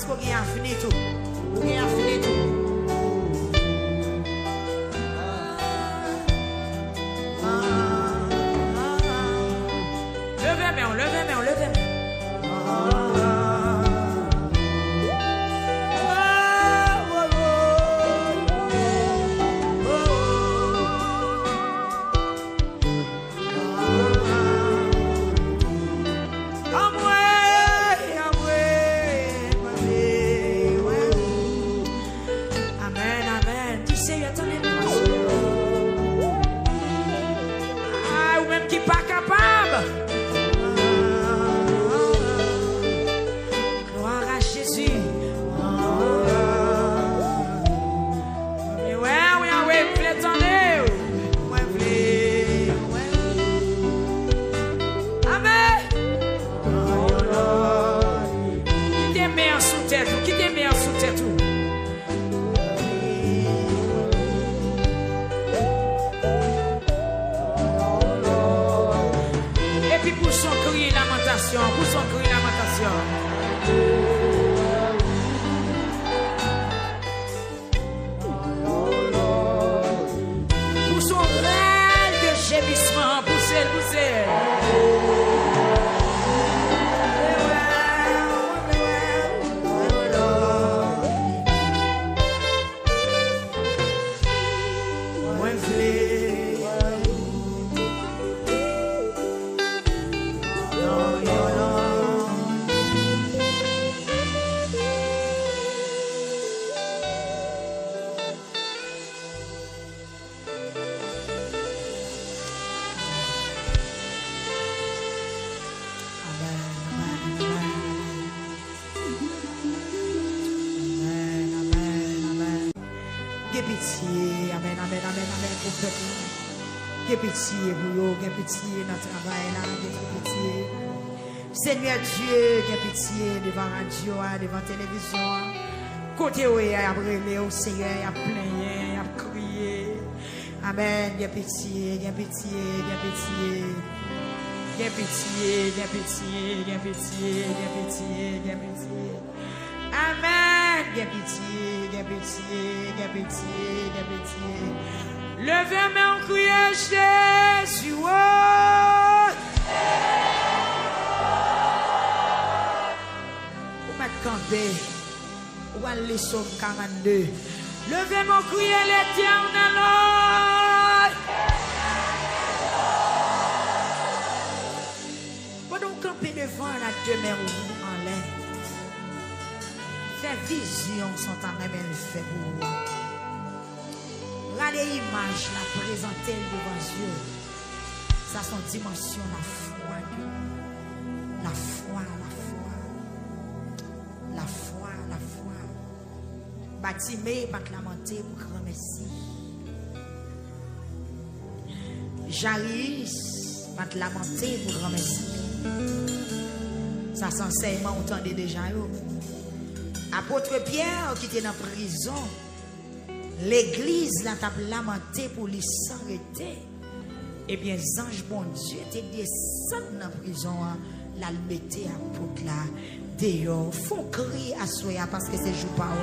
parce qu'on a fini tout. On a fini tout. Pitié pour vous, pitié dans le travail là, pitié. Seigneur Dieu, pitié devant radio, devant la télévision. Côté où il y a brûlé au Seigneur, il y a plaigné, il y a crié. Amen, pitié, pitié, pitié. Pitié, pitié, pitié, pitié, pitié. Amen, pitié, pitié, pitié, pitié. Levez main, criez Jésus. Vous m'êtes campé. Vous allez sur 42. Levez main, criez l'Éternel. Pendant que camper devant la demeure en l'air. Ces visions sont en même fait pour vous. Regardez l'image, la présenter devant Dieu. Ça, son dimension, la foi. La foi, la foi. La foi, la foi. Bâtimé, pas lamenter pour grand merci. Jairus, pas lamenter pour grand merci. Ça, c'est enseignement, on entendait déjà. Apôtre Pierre, qui était dans la prison. L'église l'a lamenté pour les s'arrêter. Eh bien, ange bon Dieu était descendu dans la prison, la mettait à porte là, dehors. Faut crier à soi parce que c'est jour par là.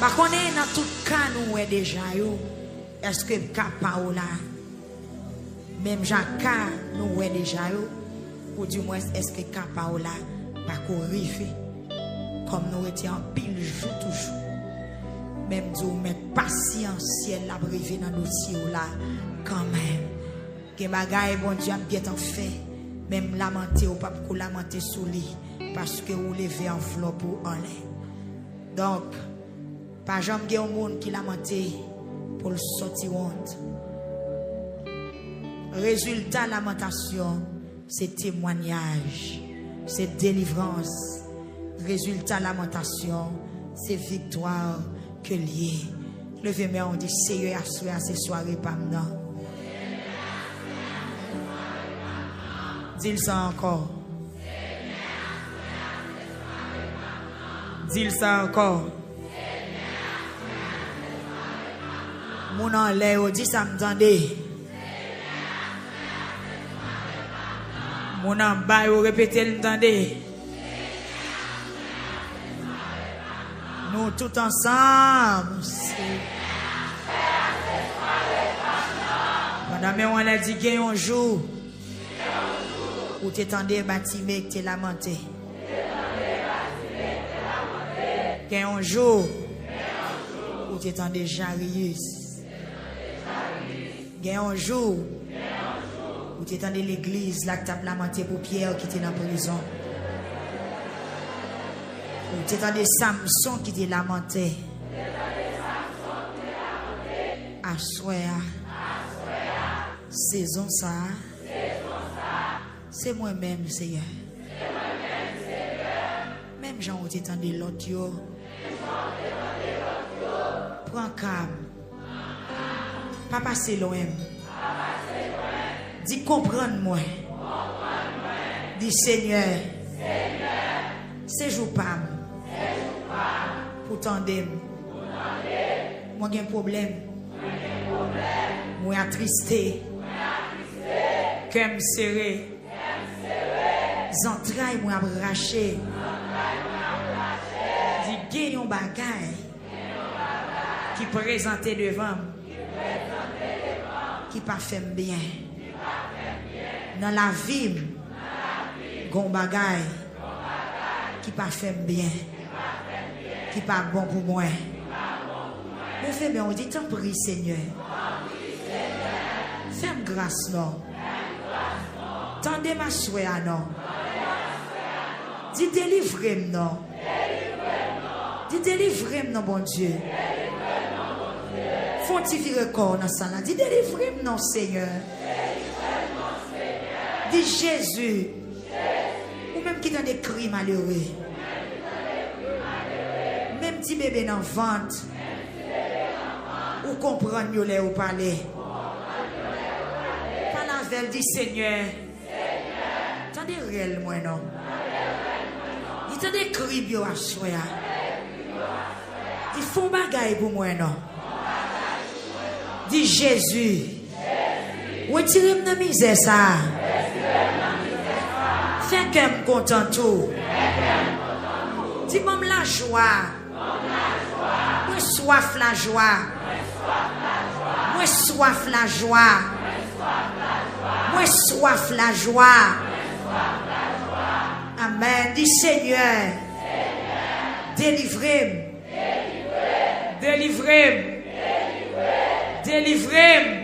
Bah, qu'on est dans tout cas, nous est déjà yo. Est-ce que Kapaola, même Jacques, nous est déjà yo. Ou du moins, est-ce que Kapaola pas corriger comme nous étions en pile jour toujours. Même Dieu mettre patience ciel la brivé dans dossier là quand même. Que bagaille bon Dieu a bien fait. Même lamenter ou pas pour lamenter sous lit parce que vous levez enveloppe pour en l'air. Donc pas jamais il y a un monde qui lamente pour le sortir honte. Résultat lamentation, c'est témoignage, c'est délivrance. Résultat lamentation, c'est victoire que lié. Levez-moi, on dit Seigneur, à ces soirées pas maintenant. Dis-le ça encore. Dis-le ça encore. Mon en l'air, dit ça m'entendez. Mon en bas, vous répétez, l'entendez. Nous tous ensemble. Pendant on a dit qu'il y a un jour où tu t'entendais bâtiment et tu lamenté. Il y a un jour où tu t'entendais Jarius. Il y a un jour où tu t'entendais l'église là que tu as lamenté pour Pierre qui était dans la prison. Où tu t'entendais Samson qui était lamenté. Assoya. Saison ça. C'est moi-même, Seigneur. Même Jean, où tu t'entendais l'autre. Prends calme. Pas passer loin. Dis comprendre-moi. Dis Seigneur. C'est jour pas. Pour t'entendre. Moi j'ai un problème. Moi attristé. Cœur serré. Entrailles moi arraché. Dis gagne un bagage qui présentait devant. Qui pas fait bien. Dans la vie, gon bagay qui pas fait bien. Qui pas bon pour moi. On fait bien, on dit t'en prie Seigneur. Fais-moi grâce non. Tendez ma souhait non. Dis délivrez-moi non. Dis délivrez-moi non bon Dieu. Fortifie corps dans ça là. Dis délivrez-moi non Seigneur. Dis Jésus. Ou même qui dans des cris malheureux. Même petit bébé dans le ventre. Ou comprendre mieux les ou parler. Pas la veille dit Seigneur. Tendez réel moi non. Dis tendez cris bio à soi. Dis font bagaille pour moi non. Dis Jésus. Retirez-moi de la misère ça. Fais que me content tout. Dis-moi la joie. Moi soif la joie. Moi soif la joie. Moi soif la joie. Amen. Dis Seigneur. Délivrez-moi. Délivrez-moi. Délivrez-moi.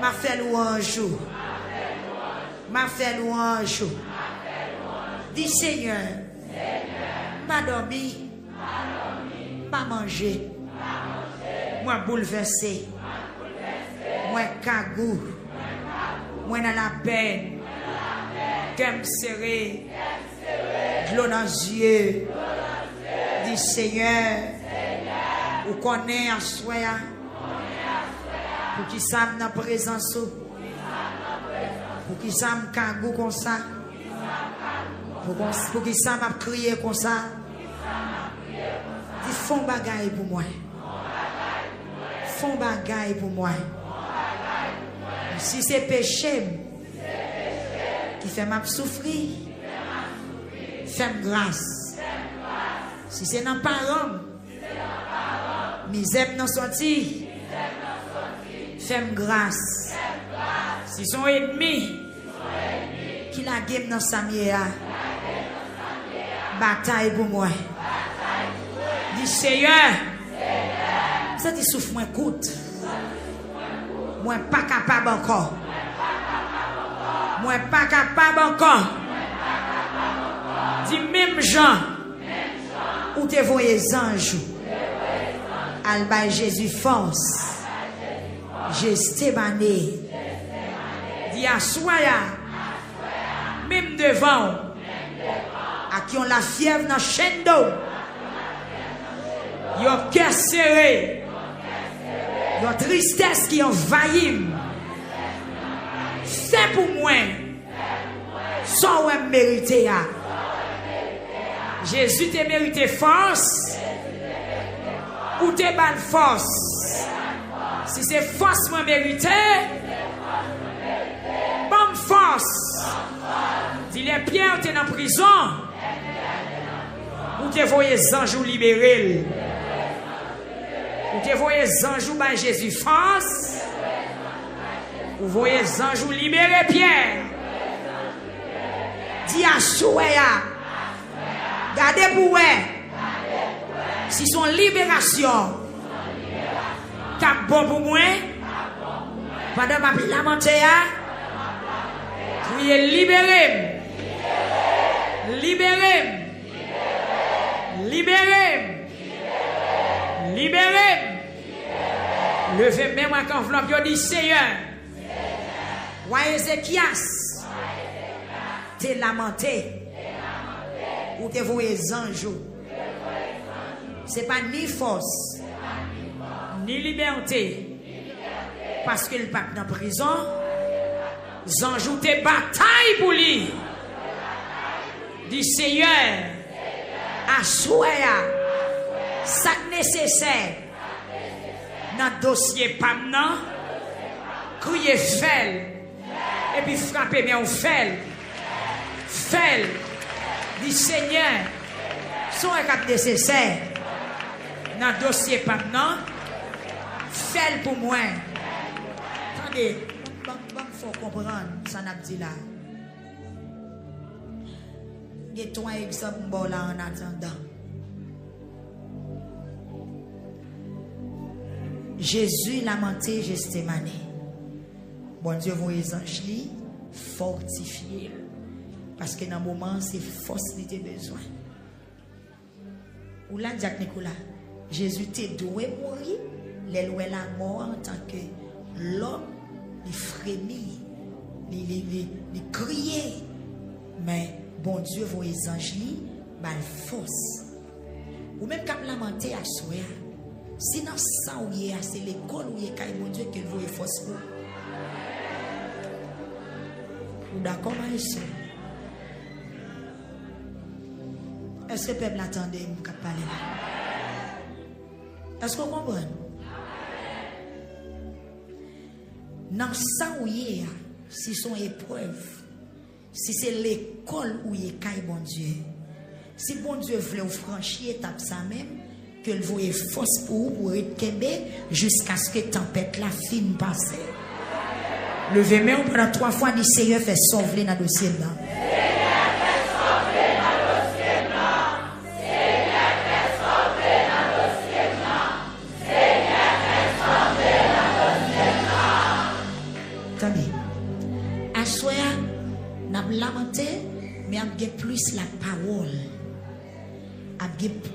M'a fait louange. M'a fait louange. Dis Seigneur. M'a dormi. M'a mangé. Moi bouleversé. Moi cagou. Moi dans la peine. Qu'aime serré. De l'eau dans les yeux. Dis Seigneur. Ou connaît à soi. Pour qui ça dans présence. Pour qui ça me cagou comme ça. Pour qui ça m'a crié comme ça. Dis font bagaille pour moi. Font bagaille pour moi. Si c'est péché qui fait m'a souffrir, fais-moi grâce. Si c'est dans parole, misère n'a sorti, fais-moi grâce. Si son ennemi qui la game dans sa mienne, bataille pour moi. Dis Seigneur, ça dit souffle moi écoute. Moi pas capable encore. Moi pas capable encore. Dis même Jean, où te voyez anges. Alba Jésus force. J'estébané. Dis à soya. Même devant. À qui on la fièvre dans chaîne d'eau. Yo cœur serré. Yo tristesse qui envahit. C'est pour moi. Sans ouais mérité. Jésus t'a mérité force. Ou t'es bonne force. Si c'est force moi mérité. Bonne force. Dis les Pierre, tu es en prison. Ou te voyez les anges libérés. Ou te voyez les anges par Jésus face. Ou voyez les anges libérés, Pierre. Dis à Souaya. Gardez pour eux. Si son libération. Cap bon pour moi. Pendant ma lamenté. Criez libérez. Libérez. Libérez. Libérez. Levez même un enveloppe, yo dit Seigneur. Ouais, Ézéchias. T'es lamenté. Ou te voyez les anges. C'est pas ni force, ni liberté. Parce que le pape dans prison. Les anges ont des batailles pour lui. Dit Seigneur. Assoya. Ça nécessaire. Dans le dossier PAMNA. Criez fel. Et puis frappez, mais on fel. Fel. Dit Seigneur. Soit nécessaire. Dans le dossier PAMNA. Fel pour moi. Attendez. Il faut comprendre. Ça n'a pas dit là. Il y a trois exemples là en attendant. Jésus lamenté Gethsémane. Bon Dieu, vous les anges fortifier. Parce que dans le moment, c'est force qui a besoin. Ou là, Jacques Nicolas, Jésus t'est doué mourir. L'éloigné la mort en tant que l'homme, il frémit, il criait. Mais bon Dieu, vous les anges, bah, force. Ou même quand lamenté à soi. Si dans ça où il y a, c'est l'école où il y a, mon Dieu, qu'il vous force pour. Ou d'accord, Maïs? Est-ce que le peuple attendait mon cap parler là? Est-ce que vous comprenez? Dans ça où il y a, si son épreuve, si c'est l'école où il y a, bon Dieu, si bon Dieu voulait vous franchir étape ça même, que le voyez force pour être kébé jusqu'à ce que tempête la fin passe. Levez main pendant 3 fois, dit Seigneur fait sauver dans le dossier là. Attendez. À soi, n'a lamenté, mais on a plus la parole.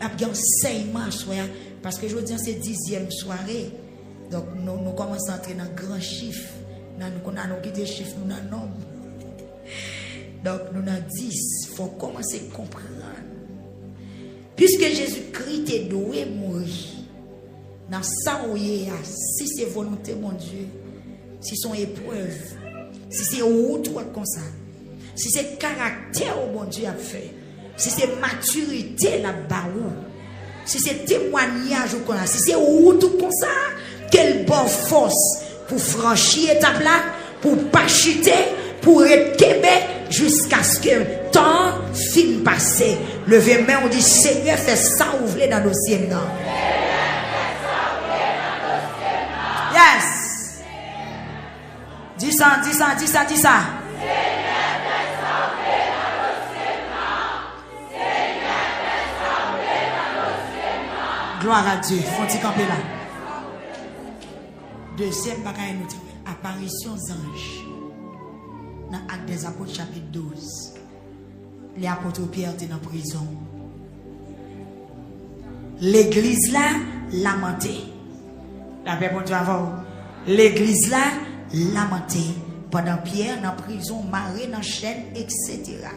Avec enseignement parce que je veux dire c'est 10e soirée, donc nous commençons à entrer dans grand chiffre, nous avons des chiffres, nous avons nombre, donc nous avons 10. Il faut commencer à comprendre puisque Jésus-Christ est doué mourir dans ça où il y a, si c'est volonté mon Dieu, si son épreuve, si c'est route comme ça, si c'est caractère au bon Dieu a fait, si c'est maturité la barou, si c'est témoignage ou comme ça, si c'est route comme ça, quelle bonne force pour franchir étape là, pour pas chuter, pour être québé jusqu'à ce que temps fin passé. Levez main, on dit Seigneur fait ça ouvrir dans le dossier là. Yes. Dis ça, dis ça, dis ça, dis ça. Gloire à Dieu. Faut-il camper là? Deuxième bagaille nous dit apparition anges. Dans Actes des Apôtres chapitre 12. Les apôtres Pierre étaient en prison. L'église là lamenté. La paix bon Dieu avant. L'église là lamenté. Pendant Pierre en prison, Marie dans chaîne, etc.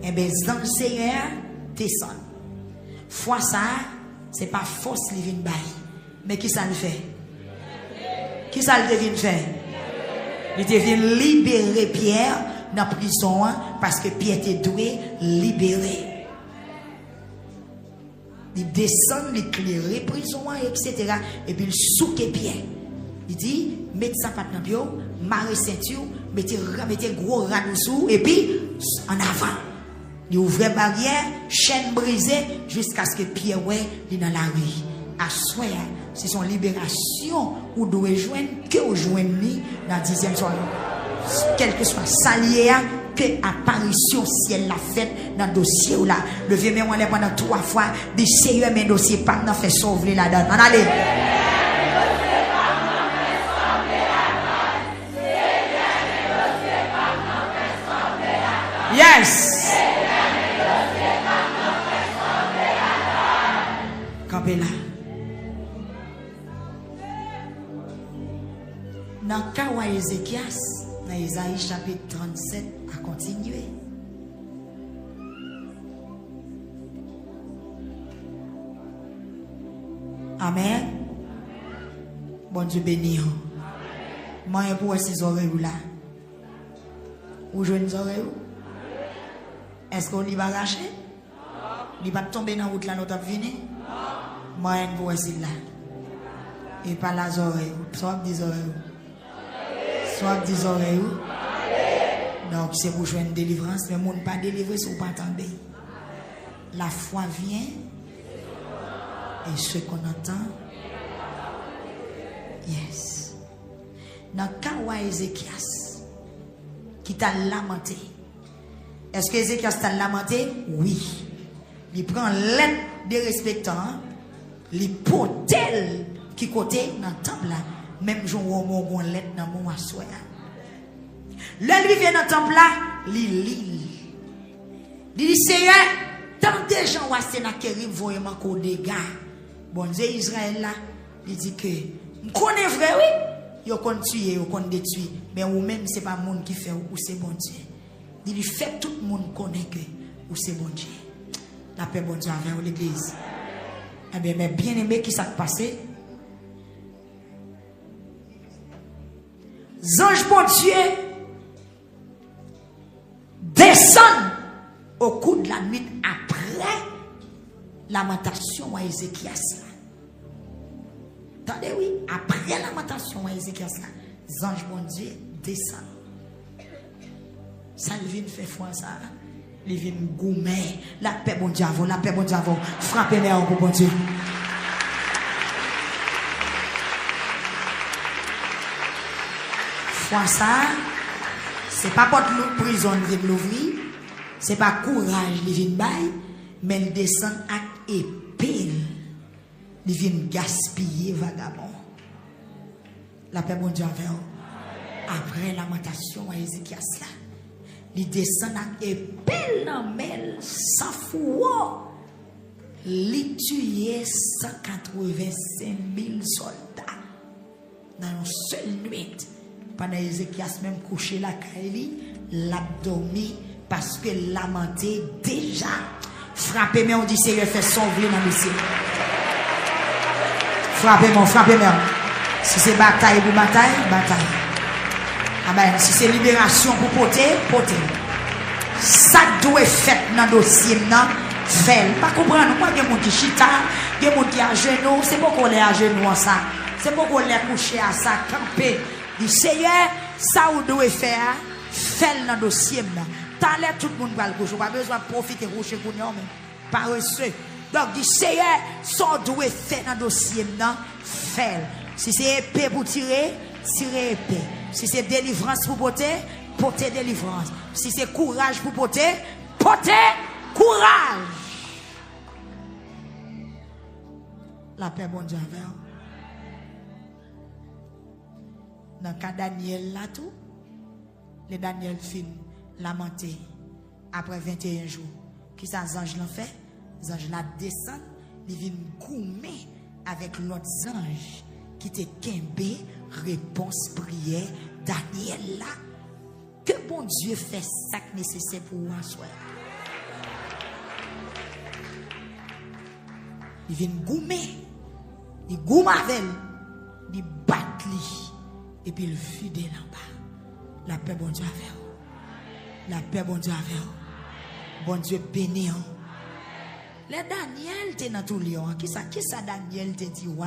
Et bien, dans le Seigneur descend. Fois ça, c'est pas force qui vient bailler. Mais qui ça le fait? Qui ça le devine faire? Il devient libérer Pierre dans la prison parce que Pierre était doué, libéré. Il descend, il éclaire prison, etc. Et puis il souque Pierre. Il dit, mettez ça pas dans bio, marre ceinture, mettez gros radoussou et puis en avant. Il ouvre barrière, chaîne brisée jusqu'à ce que Pierre est dans la rue. À soi, c'est son libération ou doit joindre que vous joignez dans 10e soirée. Quel que soit salier, que apparition ciel la fête dans le dossier ou là. Levez mes mains pendant 3 fois. Dis Seigneur, mes dossiers pas n'a fait sauver la donne. Allez. Yes. Campez là. Dans le cas où Ézéchias, dans Isaïe chapitre 37, à continuer. Amen. Bon Dieu béni. Moi, je pour ces oreilles là. Où je les oreilles? Est-ce qu'on y va arracher? Il va tomber dans la route là, nous avons venu? Moi, je pour ces là. Et pas les oreilles. Soit des oreilles. Soit des oreilles. Donc, c'est pour jouer une délivrance. Mais le monde pas délivré si vous pas entendez. La foi vient. Et ce qu'on entend. Yes. Dans le cas où Ézéchias, qui t'a lamenté. Est-ce que Ézéchias t'a lamenté? Oui. Il prend l'aide des respectants. Il porte qui côté dans le temple là. Même jour où on l'aide dans mon assoya. Là, lui vient dans le temple là. Il lit. Il dit, Seigneur, tant de gens ont été vraiment qu'au dégâts. Bon Dieu Israël là, il dit que, je connais vrai, oui. Yo kon tuer, yo kon détruire, mais ou même c'est pas monde qui fait ou c'est bon Dieu. Il fait tout le monde connaît que ou c'est bon Dieu. La paix bon Dieu avec l'église. Eh bien, mais bien aimé qui s'est passé. Ange bon Dieu descend au cours de la nuit après lamentation à Ézéchias. Attendez, oui, après lamentation à Ézéchias, les anges bon Dieu descendent. Ça, il vient faire foi, ça. Il vient goumer. La paix bon Dieu avant, la paix bon Dieu avant. Frappez-les pour bon Dieu. Foi, ça, c'est pas porte prison, il vient l'ouvrir. C'est pas courage, il vient bailler. Mais il descend avec épée. Il vient gaspiller vagabond. La paix bon Dieu avec eux. Après lamentation à Ézéchias là, il descend avec épée dans mêle sans fouet. Il tue 185 000 soldats dans une seule nuit. Pendant Ézéchias même couché la caille, l'abdomen parce que lamenté déjà. Frappez moi on dit Seigneur fait sauver dans le ciel. Frappez-moi, frappez-moi. Si c'est bataille pour bataille, bataille. Amen. Si c'est libération pour porter, porter. Ça doit être fait dans le dossier, fait. Pas comprendre, moi, il y a des gens qui chita, il y a des gens qui à genoux, c'est pas qu'on est à genoux, ça. C'est pas qu'on est couché à ça, camper. Dit Seigneur, ça vous doit faire, fait dans le dossier, t'as l'air tout le monde va le coucher, pas besoin de profiter pour coucher pour nous, paresseux. Donc, dit Seigneur, ça doit faire dans le dossier, fait. Si c'est épée pour tirer, tirez épée. Si c'est délivrance pour porter, portez délivrance. Si c'est courage pour porter, portez courage. La paix, bon Dieu, avec. Dans le cas de Daniel, là, tout, les Daniel fin lamenté après 21 jours. Qui ça, les anges l'ont fait? Les anges là descendent, ils viennent goumer avec l'autre ange qui te kembe, réponse prière, Daniel là. Que bon Dieu fait ça nécessaire pour vous en soi. Ils viennent goumer, ils goument avec, ils battent lui, et puis ils fidèle en bas. La paix bon Dieu avec vous. La paix bon Dieu avec vous. Bon Dieu béni. Les Daniel t'es dans tout lion. Qui ça Daniel te dit wa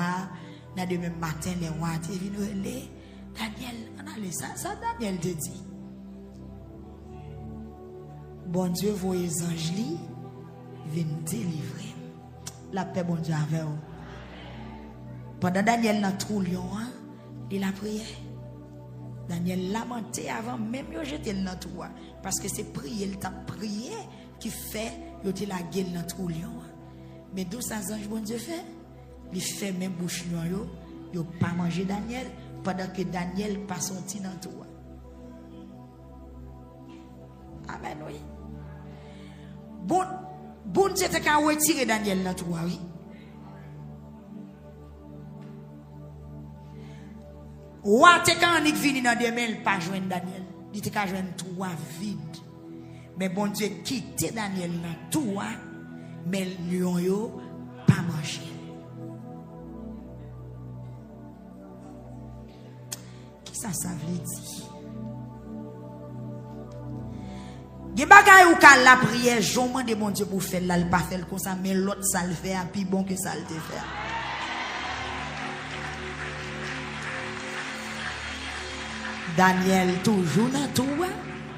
dans demain matin les wa te vinn relé. Daniel, on allait ça Daniel te dit. bon Dieu voyez les anges li viennent délivrer. La paix bon Dieu avec vous. Pendant Daniel dans trou lion, il a prié. Daniel lamenté avant même de jeter dans trou parce que c'est prier, il t'a prié qui fait il la gueule dans trou lion. Mais d'où ça ange bon Dieu fait? Il fait même bouche lion yo pas manger Daniel pendant que Daniel pas sorti dans trou. Amen oui. Bon Dieu t'a retiré Daniel dans trou oui. Ouah, t'es quand on vini dans 2000 pas joindre Daniel. Il te ka joindre tout vide. Mais bon Dieu quitte Daniel dans tout mais lion yo pas manger. Qui ça veut dire? Ge bagay ou ka la prière, j'en de mon Dieu pour faire là, il pas faire comme ça mais l'autre ça le fait plus bon que ça le te faire. Daniel toujours dans tout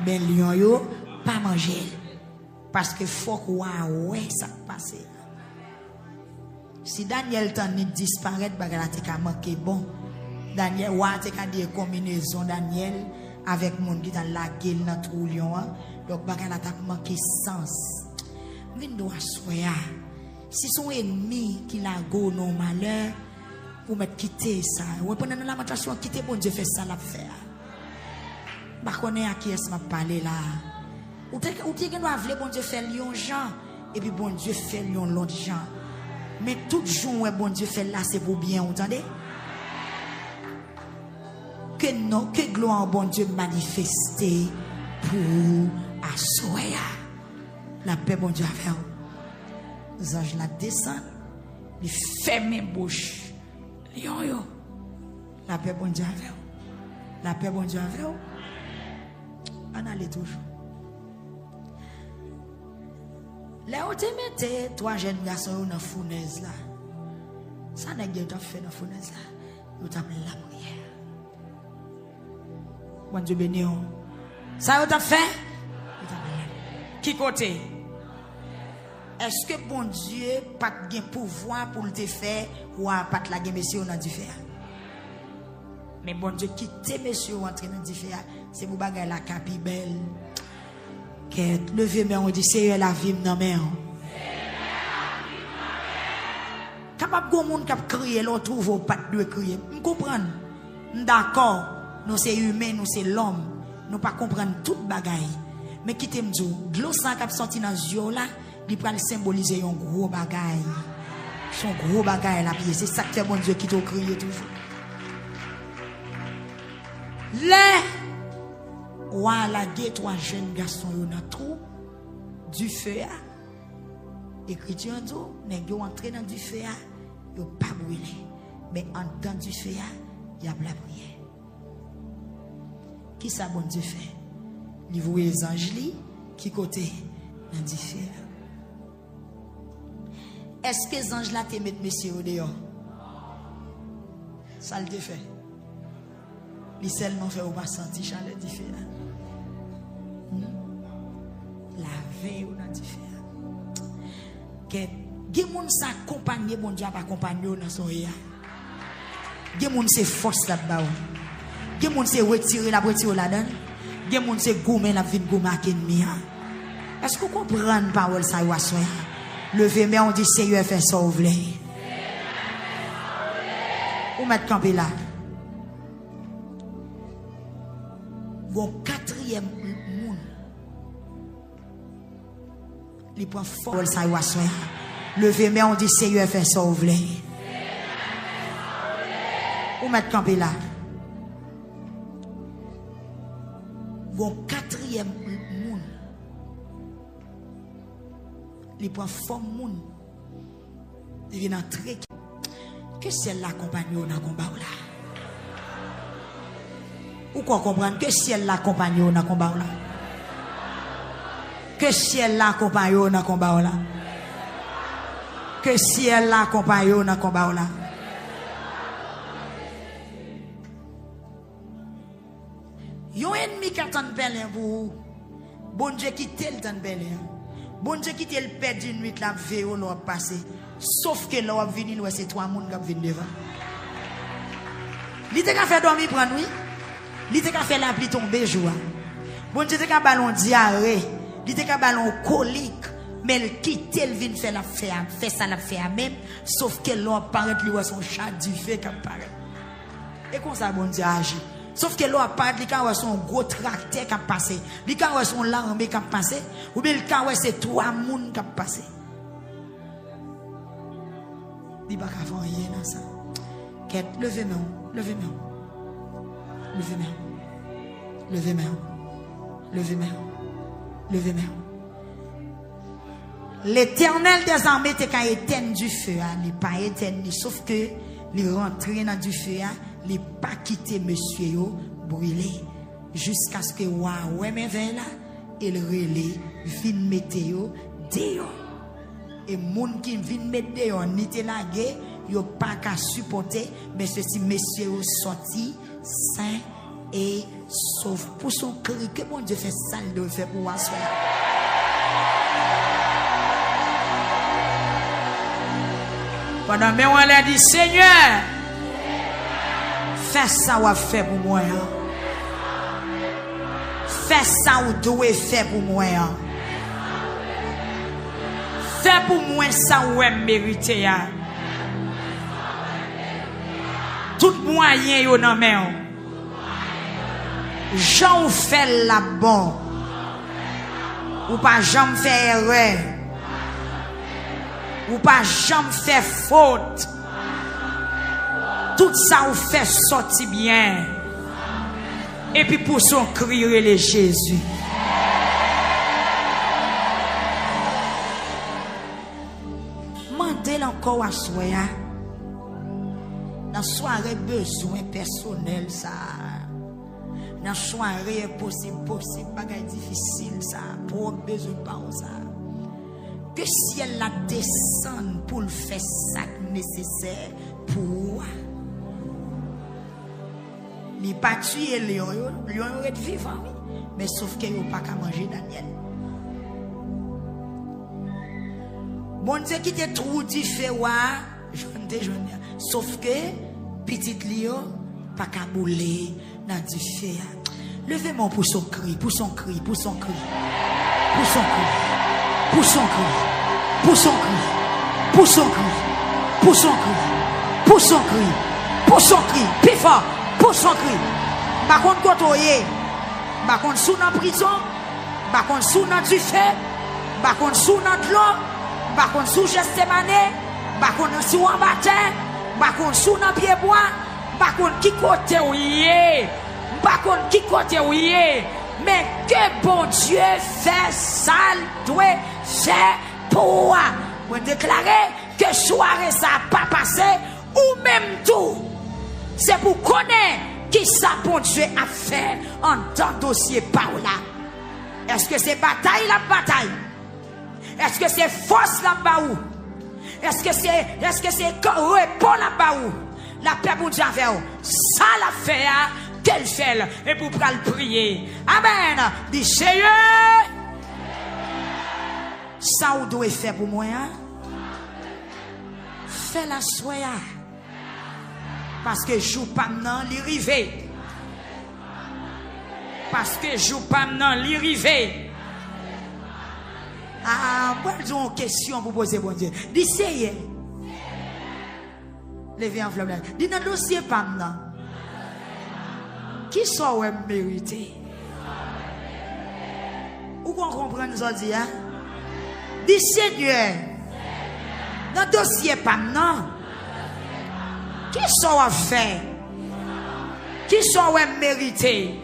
mais lion yo pas manger parce que faut ouais ça passe. Si Daniel t'en disparaître bagala te ka manquer bon. Daniel wa te ka dire combinaison Daniel avec monde qui dans la gueule dans tout lion donc bagala t'a manquer sens. Vinn doit soya. Si son ennemi qui la go non malheur pour mettre quitter ça. Ouais pendant la lamentation quitter bon Dieu fait ça la faire. Bah connaît à qui est-ce m'a parlé là. Ou t'es que nous avons bon Dieu fait lion Jean et puis bon Dieu fait lion l'autre Jean. Mais tout jour où bon Dieu fait là c'est pour bien, entendez? Que non, que gloire bon Dieu manifester pour assoya. La paix bon Dieu avec vous. Les anges la descendent, ils ferment bouche. Lion yo. La paix bon Dieu avec vous. La paix bon Dieu avec vous. On allait toujours. Là où tu mettais 3 jeunes garçons dans la fournaise là. Ça n'a pas fait dans la fournaise là. Vous avez la prière. Bon Dieu béni. Ça vous a fait? Qui côté? Est-ce que bon Dieu pas de pouvoir pour te faire ou pas de la guerre monsieur dans du fer? Mais bon Dieu quitte monsieur entrer dans du fer. C'est pour bagaille la capi belle. Que lever mais on dit c'est la vie dans main. Capable gon monde qui crier l'on trouve pas de crier. Me comprendre. D'accord, nous c'est humain, nous c'est l'homme. Nous pas comprendre toute bagaille. Mais quittez me dire, de l'eau sang qui sorti dans yeux là, il peut symboliser un gros bagaille. Son gros bagaille là pied, c'est ça que bon Dieu qui te crier toujours. Là voilà, des 3 jeunes garçons dans trou du feu. Écriture dit, nèg yo entré dans du feu, yo pas brûlé. Mais en dedans du feu, il y a la prière. Qui ça bon Dieu fait? Il voit les anges qui côté dans du feu. Est-ce que les anges là te mettent monsieur au dehors? Ça le fait. Il seulement fait ou pas sentir chaleur du feu. La veille ou dans différent. Que gen moun s'accompagner bon Dieu pas accompagner dans son ya. Gen moun c'est force là-bas. Gen moun c'est retirer là-dedans. Gen moun c'est gommer la vin gommer ennemi. Est-ce que vous comprenez parole ça ou assoya? Levez mais on dit Seigneur fait sauver. Ou mettre camper là. Bon 4e monde. Il prend fort ça y assoya. Levez mais on dit Seigneur fait sauver. Ou mettre camper là. Bon 4e monde. Il prend fort monde. Il vient entrer. Que c'est l'accompagne dans combat là. Ou quoi comprendre que ciel l'accompagne dans combat là. Que ciel l'accompagne dans combat là. Que ciel l'accompagne dans combat là. Yon ennemi qui attend pelin pour Bon Dieu quitte le temps de belle. Bon Dieu quitte le père d'une nuit la vélo l'on passé. Sauf que l'on venu nous c'est trois monde qui viennent devant. Li te ka fait dormir prendre nuit. Li te ka fait la pluie tomber jour. Bon Dieu te ka ballon diarrhée. Li te ka ballon colique. Mais elle quitte le vin fait la fait ça la fait même sauf que l'on paraît lui son chat du feu qui paraît. Et comme ça bon Dieu agit. Sauf que l'on apparaît li ka son gros tracteur qui passé. Li ka son l'armée qui passé ou bien le ka c'est trois monde qui passé. Di pas ka faire rien dans ça. Quête levez-moi, levez-moi. Levez-moi. Levez-moi. Levez-moi. Levez-moi. L'Éternel des armées te ka éteindre du feu, il pas éteindre, sauf que il rentré dans du feu, il pas quitté monsieur yo brûlé jusqu'à ce que ouais mais vers là, il relé vinn mettre yo dehors. Et moun qui vinn mettre dehors ni te lagué, yo pas qu'à supporter, mais ceci monsieur yo sorti sain et sauf pour son cri que mon Dieu fait ça de faire pour asseoir. Pendant que on a dit Seigneur, fais ça ou fait pour moi. Fais ça ou doit faire pour moi. Fais pour moi ça ou mérité. Tout moyen yo nan men. Jean ou fait la bon. Ou pas jamais faire erreur. Ou pas jamais faire faute. Tout ça ou fait sortir bien. Et puis pour son crier les Jésus. Mandez encore à soi. Dans soirée besoin personnel ça. Dans soirée possible bagaille difficile ça. Pour besoin pas ça. Que si elle la descend pour le faire ça nécessaire pour il pas tuer lion est vivant mais sauf que il pas qu'à manger Daniel. Bon Dieu qui te trou du fait sauf que petite lion pas qu'à bouler dans du feu. Levez-moi pour son cri, pour son cri, pour son cri. Pour son cri. Pour son cri, pour son cri, pour son cri, pour son cri, pour son cri, pour son cri, plus fort, pour son cri. Par contre, côtoyer, par contre, sous la prison, par contre, sous la du feu, par contre, sous la de l'eau, par contre, sous Gethsémanée, par contre, sous un baptême, par contre, sous la pied bois, par contre, qui côté ouillé, par contre, qui côté ouillé. Mais que bon Dieu fait ça, doit faire pour moi. Vous déclarer que soirée ça n'a pas passé, ou même tout. C'est pour connaître qui ça bon Dieu a fait en tant dossier par là. Est-ce que c'est bataille la bataille? Est-ce que c'est force la baou? Est-ce que c'est repos la baou? La paix pour Dieu avec vous. Ça la fait qu'elle fait et pour le prier. Amen. Dis Seigneur. Ça ou doit faire pour moi. Fais la soya. Parce que je pas maintenant l'irivé. Parce que je pas maintenant l'irivé. Ah, moi j'ai une question pour poser bon Dieu. Dis Seigneur. Levez en flamme. Dis dans le dossier pas maintenant. Qui sont mérité? Où qu'on comprend ça dit hein? Dis Seigneur. Dans le dossier pas maintenant. Qui sont fait? Qui sont mérité?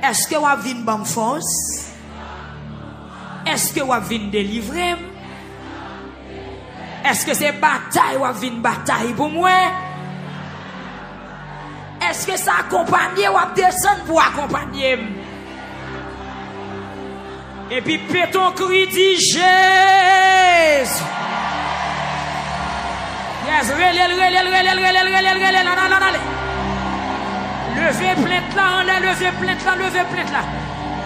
Est-ce que vous avez une bonne force? Est-ce que vous avez une délivrer? Est-ce que c'est bataille ou avez une bataille pour moi? Est-ce que ça accompagne ou descend pour accompagner? Et puis péton cri dit Jésus. Yes, relève. Levez plainte là, levez plainte là.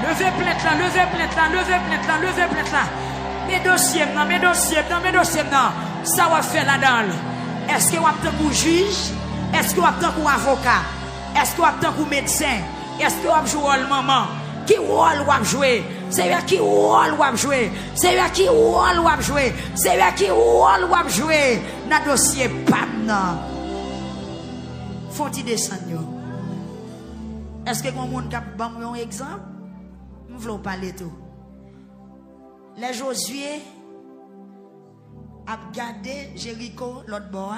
Levez plainte là, levez plainte là, levez plainte là, levez plainte là. Mes dossiers, mes dossiers, ça va faire là-dedans. Est-ce que vous avez un juge? Est-ce que vous avez un avocat? Est-ce que vous avez un médecin? Est-ce que vous avez joué le maman? Qui rôle vous avez joué? C'est là qui rôle vous avez joué? C'est là qui rôle vous avez joué? C'est là qui rôle vous avez joué? Dans le dossier, pas faut-il descendre? Est-ce que vous avez un exemple? Nous voulons parler tout. Les Josué a gardé Jéricho l'autre bord.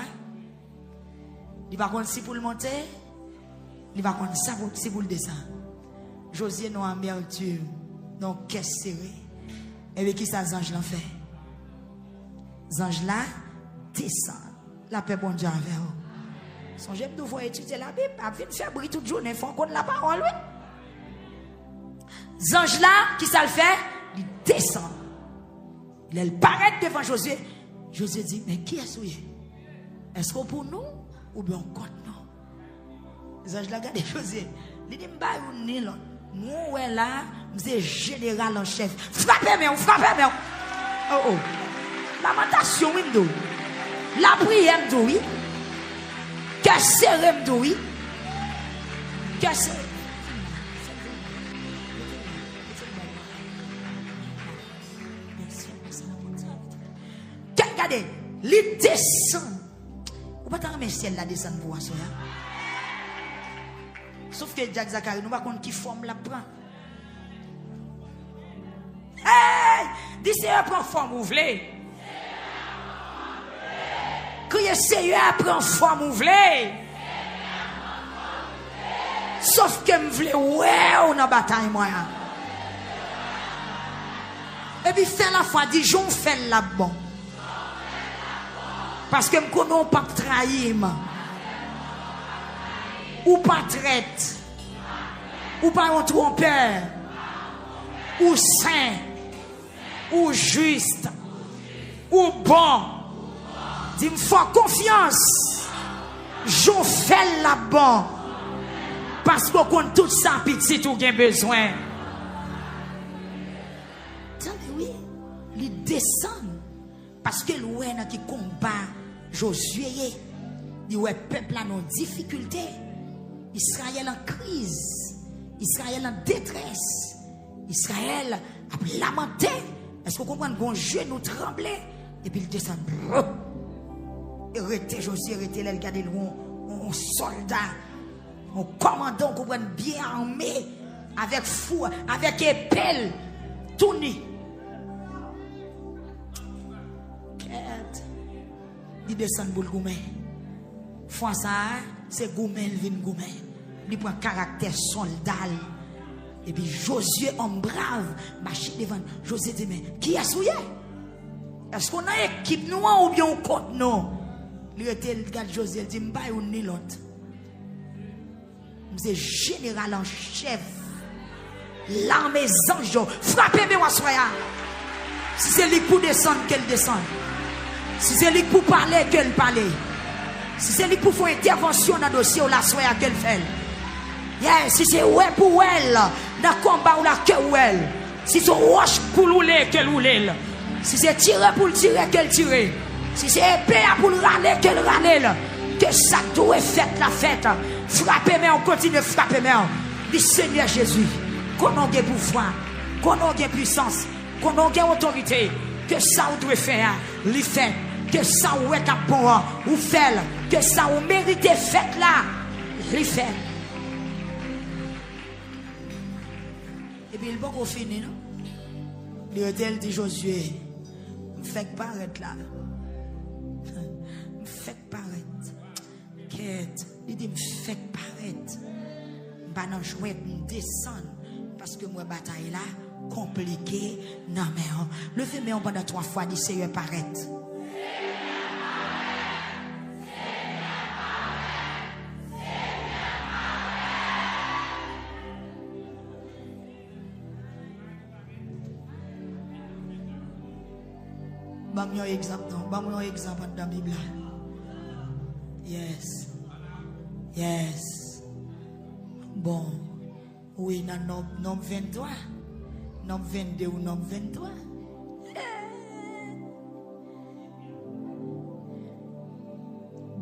Il va contre si pour le monter, il va contre ça si pour le descendre. Josué non amertume, non caisse serrée. Et avec qui ça ange l'a fait? Ange là descend. La paix bon Dieu avec vous. Songez de voir étudier la Bible, a venir faire bruit toute journée, faut qu'on la parole. Ange là qui ça le fait? Il descend. Il paraît devant Josué. Josué dit, mais qui est-ce? Est-ce qu'on pour nous ou bien on compte nous? Les anges là regardent Josué. Il dit, nous est là, c'est général en chef. Frappez-moi, frappez-moi. Oh oh. Lamentation, oui. La prière, oui. Que serré, oui. Que serré. Regardez, il descend. Vous ne pouvez pas remettre ciel là descendre pour ça. Sauf que Jack Zachary, nous ne savons pas qui forme la prend. Hey! Dis Seigneur prend forme, vous voulez? Criez Seigneur prend forme, vous voulez? Sauf que vous voulez, ouais, on a bataille, moi. Et puis, fait la foi, dis, j'en fais la bon. Parce que je ne connais pas trahir. Ou pas traite. Ou pas un trompeur. Ou saint. Ou juste. Ou bon. Dis-moi, fais confiance. J'en fais la bon. Parce qu'on compte tout ça petit tout bien besoin. Attendez, oui. Il descend. Parce que l'oué qui combat Josué, il y a peuple en difficulté, Israël en crise, Israël en détresse, Israël a lamenté. Est-ce que vous comprenez qu'on genou tremblé et puis il descend. Et arrêtez Josué, arrêtez là, regardez un soldat, un commandant qu'on prend bien armé, avec fou, avec épée, tout nu. Il descend pour le gourmet. Fois ça, c'est gourmet, il vient gourmet. Il prend caractère soldat. Et puis Josué, homme brave, marche devant. Josué dit, mais qui est souillé? Est-ce qu'on a une équipe noire ou bien on compte non? Il regarde Josué, il dit, je ne ni l'autre. Je suis général en chef. L'armée ange. Frappez-moi, soyez. Si c'est lui pour descendre, qu'elle descende. Si c'est lui pour parler, qu'elle parle. Si c'est lui pour faire intervention dans le dossier, la soya qu'elle fait. Yeah, si c'est ouais pour elle, dans le combat ou la que elle. Si c'est roche pour rouler, qu'elle roule. Si c'est tirer pour le tirer, qu'elle tire. Si c'est épée pour le râler, qu'elle râle. Que ça doit faire la fête. Frappez-moi, on continue de frapper-moi. Du Seigneur Jésus, qu'on ait pouvoir, qu'on ait puissance, qu'on ait autorité. Que ça doit faire, lui fait. Que ça ou est bon, ou fait, que ça ou mérite fait là, lui fait. Et puis il va finir, non? Il dit Josué, me fait paraître là. Me fait paraître. Quête, il dit me fait paraître. Pas dans jouet, me descendre. Parce que moi, bataille là, compliqué, non mais levez-moi pendant 3 fois, dit Seigneur paraître. Bam un exemple, non? Bam un exemple dans la Bible. Yes. Yes. Bon. Oui, dans nom 23. Nom 22 ou nom 23.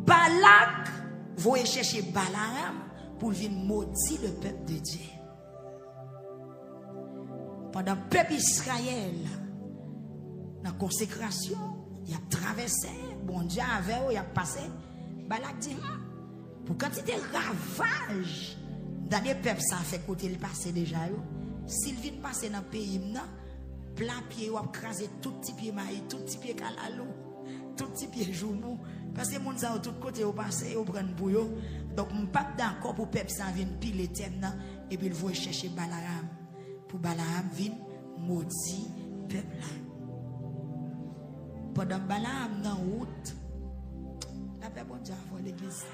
Balak, vous allez chercher Balaam pour venir maudire le peuple de Dieu. Pendant le peuple Israël, dans la consécration, il a traversé, bon Dieu avec eux, il a passé. Balak dit, pour quantité de ravage, dans les peuples, ça fait côté le passé déjà. S'il vient passer dans le pays, plein pied, ou craser tout petit pied maïs, tout petit pied calalou, tout petit pied joumou. Parce que les gens de tous côtés au passé, ils prennent pour eux. Donc, je ne suis pas d'accord pour que le peuple vienne piler thème et puis il va chercher Balaam. Pour Balaam vienne maudit le peuple. Pendant Balaam dans la route, la paix bon Dieu avant l'église.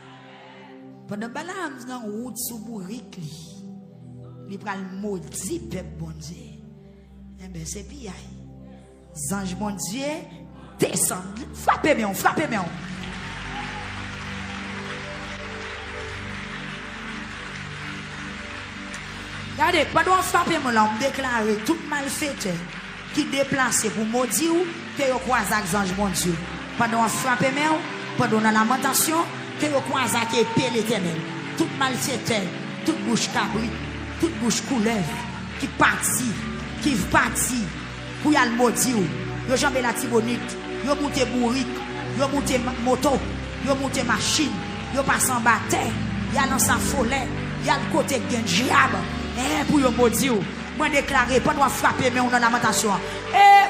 Pendant Balaam dans la route sous bourrique, il prend le maudit le peuple bon Dieu. Eh bien, c'est pire. Les anges bon Dieu descendent. Frappez-moi, frappez-moi. Regardez, pendant que frapper mon là, on déclare tout malfaiteur qui déplace pour maudire que vous croisez avec les anges mon Dieu. Pendant que frapper moi, pendant la lamentation, que vous croisez avec l'épée l'éternel. Tout malfaiteur, toute bouche cabri, toute bouche couleuvre, qui partit, pour y aller maudire. Vous jambez la tibonite, vous montez bourrique, vous montez moto, vous montez machine, vous passez en bataille, vous allez dans sa folie, vous allez le côté de diable. Pour yo maudire, moi déclarer pendant frapper mais on a lamentation.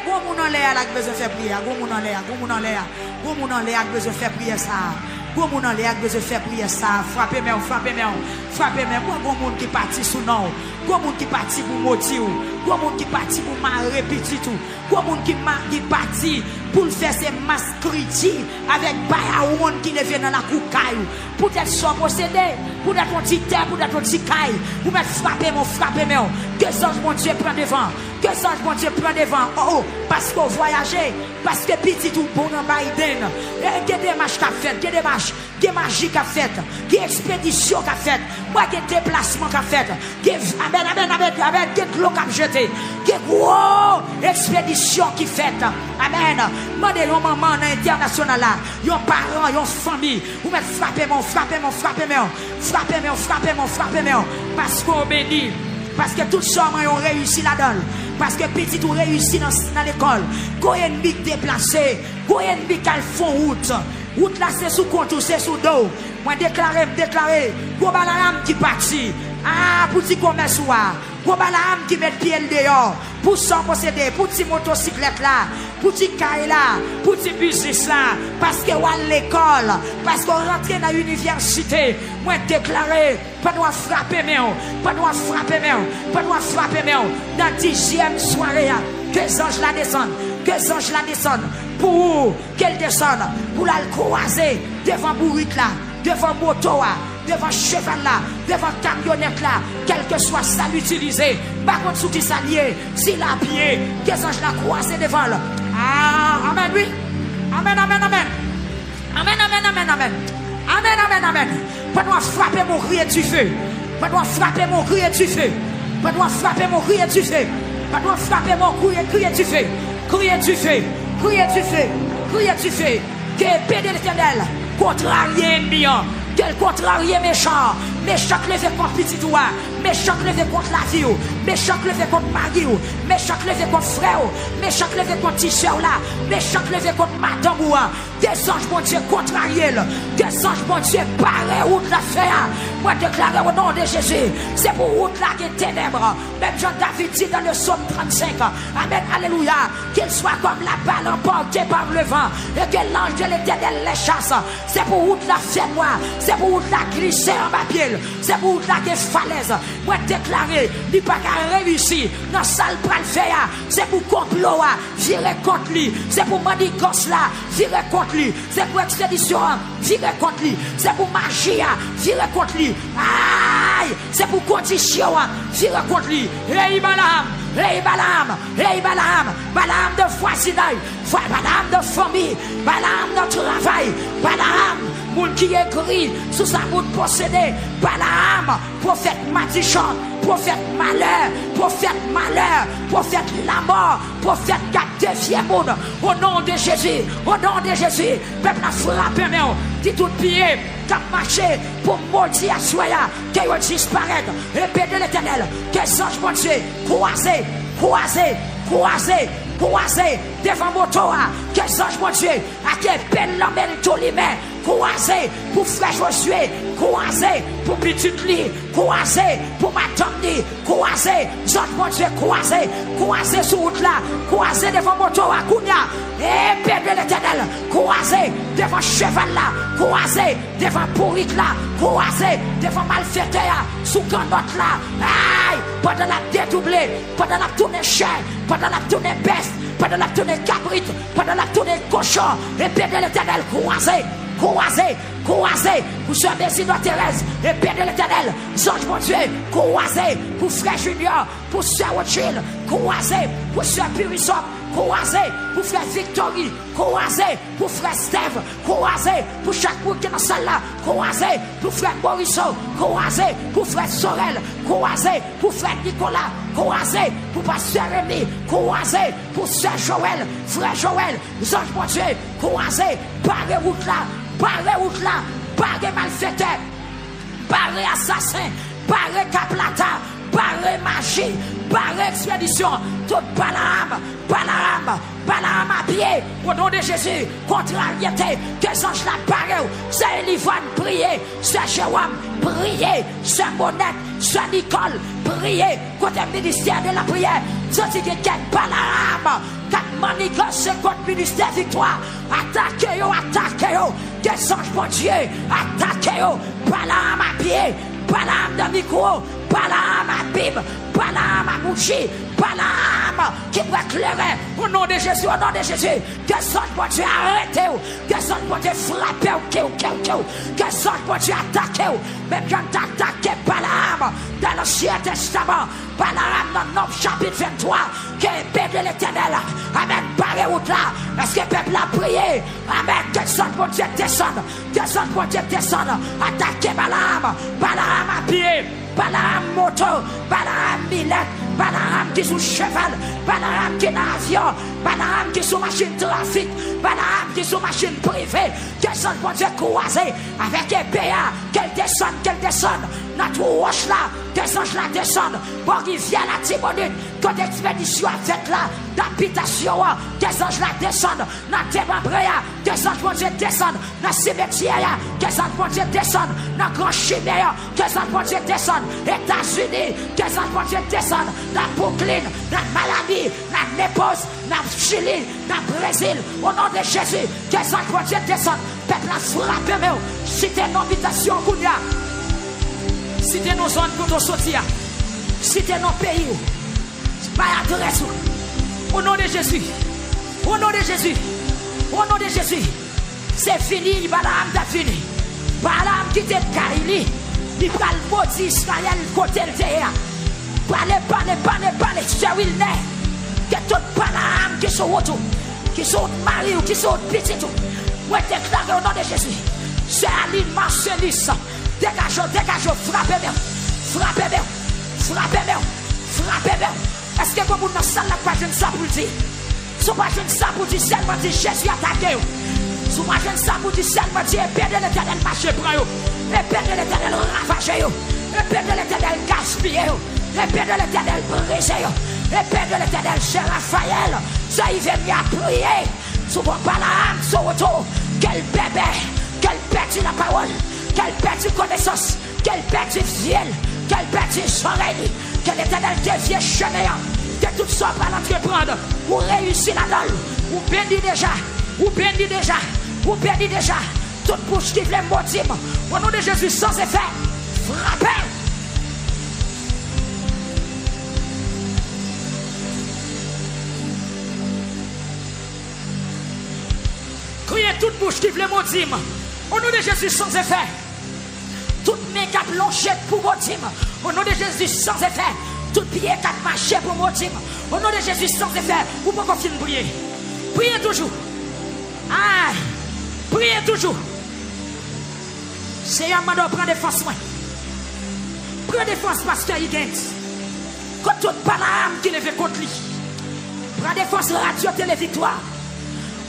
Gros moun en l'air qui besoin faire prière, gros moun en l'air, gros moun en l'air, gros moun en l'air qui besoin faire prière ça. Gros moun en l'air qui besoin faire prière ça. Frapper mais moi gros moun qui parti sous nom. Gros moun qui parti pour maudire, gros moun qui parti pour marrer petit tout. Gros moun qui parti pour faire ses mascriti avec bayaoun qui ne vient dans la coucaille. Pour être sans posséder, pour être un petit terre, pour être un petit caille, pour mettre frapper mon. Que ça, mon Dieu prend devant. Que ça, mon Dieu prend devant. Oh, parce qu'on voyageait, parce que petit tout bon en Biden. Il y a des démarches qu'a fait, il y a des démarches, il y a des magies qu'a fait, il y a des expéditions qu'a fait, moi il y a des déplacements qu'a fait, il y a des l'eau qu'a jeté, il y a des gros expéditions qui fait. Amen. Moi, des maman international là, ils ont parents, ils ont famille, vous mettez frappez moi, parce qu'on bénit. Parce que tout ça, ils ont réussi là-dedans. Parce que petit, ont réussi dans l'école. Quand il y a une bique déplacée, quand il y a une bique qui font route. Route là, c'est sous compte ou c'est sous dos. Moi, déclaré. Gros Balaam qui partit. Ah, pour petit commerce ou gros Balaam qui met pied dehors. Pour s'en posséder, pour petit motocyclette là. Pour petit caille là. Pour petit business là. Parce que ou à l'école. Parce qu'on rentre dans l'université. Moi, déclaré. Pas de frapper, pas de frapper, dans la 10e soirée, que les anges la descendent, pour qu'elle descende, pour la croiser devant bourrique là, devant moto là, devant cheval là, devant camionnette là, quel que soit ça l'utiliser, par contre, sous qui s'allier, s'il a pied, que les anges la croiser devant là. Ah, amen, oui. Amen. Pas de frapper mon crier du feu. Pas de frapper mon crier du feu. Pas de frapper mon crier du feu. Pas de frapper mon crier du feu. Crier du feu. Que l'épée de l'Éternel contrarie ennemi. Quel contrarié méchant. Méchant levé contre petit doigt. Méchant levé contre la vie. Méchant levé contre mari. Méchant levé contre frère. Méchant levé contre t-shirt là. Méchant levé contre madame. Des anges, mon Dieu, contrariés. Des anges, mon Dieu, barrés route la faire. Moi, déclare au nom de Jésus. C'est pour route là qui est ténèbres. Même Jean-David dit dans le psaume 35. Amen, alléluia. Qu'il soit comme la balle emportée par le vent. Et que l'ange de l'Éternel les chasse. C'est pour route la faire moi. C'est pour route la glisser en bas pied. C'est pour route la qui est falaise. Moi, déclarer, il n'y a pas qu'à réussir. Dans la salle pour le faire. C'est pour complot, virer contre lui. C'est pour manigance là, virer contre lui. C'est pour expédition, virer contre lui. C'est pour magie, virer contre lui. Aïe, c'est pour condition, virer contre lui. Hey Balaam, Balaam de voisinage, Balaam de famille, Balaam de travail, Balaam, moun qui écrit sous sa route possédée, Balaam, prophète magicien, prophète malheur, prophète malheur, prophète la mort, prophète qui monde. Au nom de Jésus, au nom de Jésus, peuple a frappé, mais dit tout pied, qui a marché pour maudire à soya, que vous disparaître. Répétez l'Éternel, que songe mon Dieu, croisé, croisé, croisé, croisé, devant mon toit, que songe mon Dieu, à quel peine l'emmène tous les mains, croisé pour frère Josué, croisé pour petite lit, croisé pour ma tante, croisé, songe mon Dieu, croisé, croisé sur route là, croisé devant mon toit, Kounia, et Père de l'Éternel, croisé devant cheval là, croisé devant pourrit là, croisé devant malfaiteur, sous canotte là, aïe, pendant la dédoublée, pendant la tournée chien, pendant la tournée bête, pendant la tournée cabrite, pendant la tournée cochon, et Père de l'Éternel, croisé, croisé, croisé, pour soeur Bézinois Thérèse, et Père de l'Éternel, songe mon Dieu, croisé, pour frère Junior, pour soeur Rothschild, croisé, pour soeur Purisop, croisé, pour frère Victory, croisé, pour frère Steve, croisé, pour chaque monde qui est dans la salle là, croisé, pour frère Morisseau, croisé, pour frère Sorel, croisé, pour frère Nicolas, croisé, pour pasteur Rémi, croisé, pour soeur Joël, frère Joël, songe mon Dieu, croisé, barré route là, barré malfaiteur, barré assassin, barré caplata, barré magie, barré expédition, toute Balaam à pied, au nom de Jésus, contrariété, que anges la barre, c'est Livane, priez, c'est Jérôme, priez, c'est Monette, c'est Nicole, priez, côté ministère de la prière, c'est qui est Balaam, quatre manigas, c'est contre ministère victoire, attaquez-yo, que anges mon Dieu, attaquez-yo, Balaam à pied, Balaam de micro, Balaam à Bible, Balaam à bougie, Balaam qui va éclairer au nom de Jésus, au nom de Jésus. Que son bon Dieu arrêtez, que son bon Dieu frappez, que son bon Dieu attaquez, même quand attaqué Balaam dans l'Ancien Testament, Balaam dans Nom chapitre 23, que Père de l'Éternel, amen, barré route là, est-ce que le peuple a prié, amen, que son bon Dieu descende, que son bon Dieu descende, attaquez Balaam, Balaam à pied, Balaam moto, Balaam millette, Balaam qui est sous cheval, Balaam qui est dans l'avion, Balaam qui est sous machine trafic, Balaam qui est sous machine privée, qu'elle sonne pour Dieu croisé avec un PA, qu'elle descende, notre roche là, qu'elle sonne la descende, pour qu'il vienne à 10 minutes, quand l'expédition a fait là, d'habitation, qu'elle sonne la descende, notre démembréa, qu'elle sonne pour Dieu descende, dans le cimetière, qu'elle sonne pour Dieu descende, dans le grand chimère, qu'elle sonne pour Dieu descende, États-Unis, qu'elle sonne pour Dieu descende, dans Brooklyn, dans Miami, dans Naples, dans Chili, dans Brésil, au nom de Jésus, que ça Dieu descende, peuple a frappé, mais si t'es une habitation, si t'es nos zones pour te sortir, si t'es nos pays, ma adresse, au nom de Jésus, au nom de Jésus, au nom de Jésus, c'est fini, Balaam t'a fini, Balaam qui t'est Kaili, il va le maudit Israël côté le terre. Parlez, c'est Wilner. Que tout Balaam qui sont autour, qui sont mariés ou qui sont petits, ouais, déclaré au nom de Jésus. C'est Aline Marcelis. Dégagez, frappez-moi. Est-ce que vous dans la salle n'a pas jeune ça pour dire? Si vous pas jeune ça pour dire, seulement dit Jésus attaqué. Si vous pas jeune ça pour dire, seulement dit, Père de l'Éternel marché pour vous. Et Père de l'Éternel ravagé. Et Père de l'Éternel gaspillé. Et Père de l'Éternel brisé. Et Père de l'Éternel, c'est Raphaël. Ça y vient à prier. Souvent Balaam, son retour. Quel bébé, quel perdu la parole, quel perdu connaissance, quel perdu fiel, quel perdu oreille, que l'Éternel devient chemin. Que tout ça va l'entreprendre. Ou réussir la donne. Ou bénir déjà. Toute bouche qui voulait maudire. Au nom de Jésus, sans effet, frappez. Criez toute bouche qui voulait maudire. Au nom de Jésus, sans effet. Toute main qui a plongé pour maudire. Au nom de Jésus, sans effet. Tout pied qui a marché pour maudire. Au nom de Jésus, sans effet. Vous pouvez continuer de prier. Priez toujours. Aïe. Priez toujours. Seigneur, m'a prendre défense. Prends défense pasteur Higgins. Contre toute Balaam qui lève contre lui. Prends défense Radio Télé Victoire.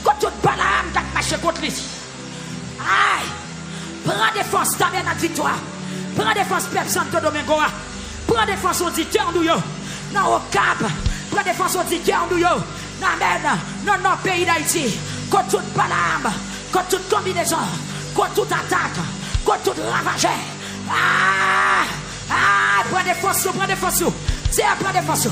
Contre toute Balaam qui marche contre lui. Aïe. Prends défense Tabernacle Victoire. Prends défense Pep Santo Domingo. Prends défense auditeur nous yo. Non au Cap. Prends défense auditeur nous yo. Non pays d'Haïti. Contre toute Balaam. Contre toute combinaison. Contre toute attaque. Contre toute ravageur. Prends défense. C'est prends défense.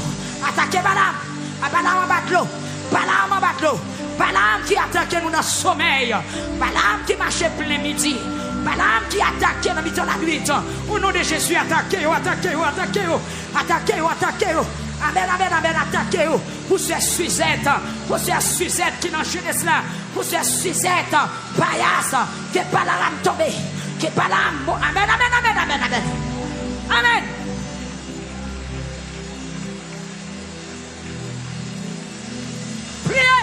Attaquez Balaam. Balaam en bas de l'eau. Balaam en bas de l'eau. Balaam qui attaque nous dans le sommeil. Balaam qui marche plein midi. Balaam qui attaque dans le milieu de la nuit. Au nom de Jésus, attaquez. Amen, attaquez. Vous êtes Suzette qui dans jeunesse là. Vous êtes Suzette, paillasse, que Balaam tombé. Que Balaam. Amen. Amen. Priez.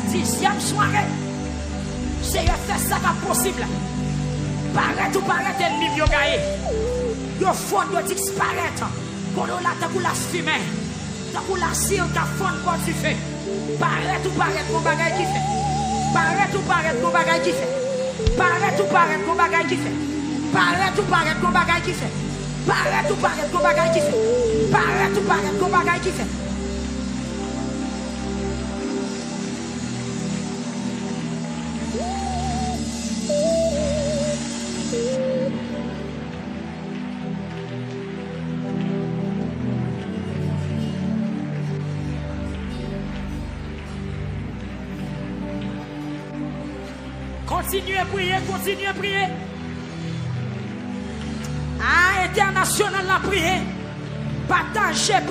Dixième soirée, c'est fait ça pas possible. Paraît ou paraît ennemi yo gaé. Yo fond yo disparaître. Pour là ta pour la fumer. Ta pour la cire ta fond pour du feu. Paraît ou paraît mon bagage qui fait. Paraît ou paraît mon bagage qui fait. Paraît ou paraît mon bagage qui fait. Paraît ou paraît mon bagage qui fait. Paraît ou paraît mon bagage qui fait. Paraît ou paraît mon bagage qui fait. Continuez à prier. International la prier. Partagez,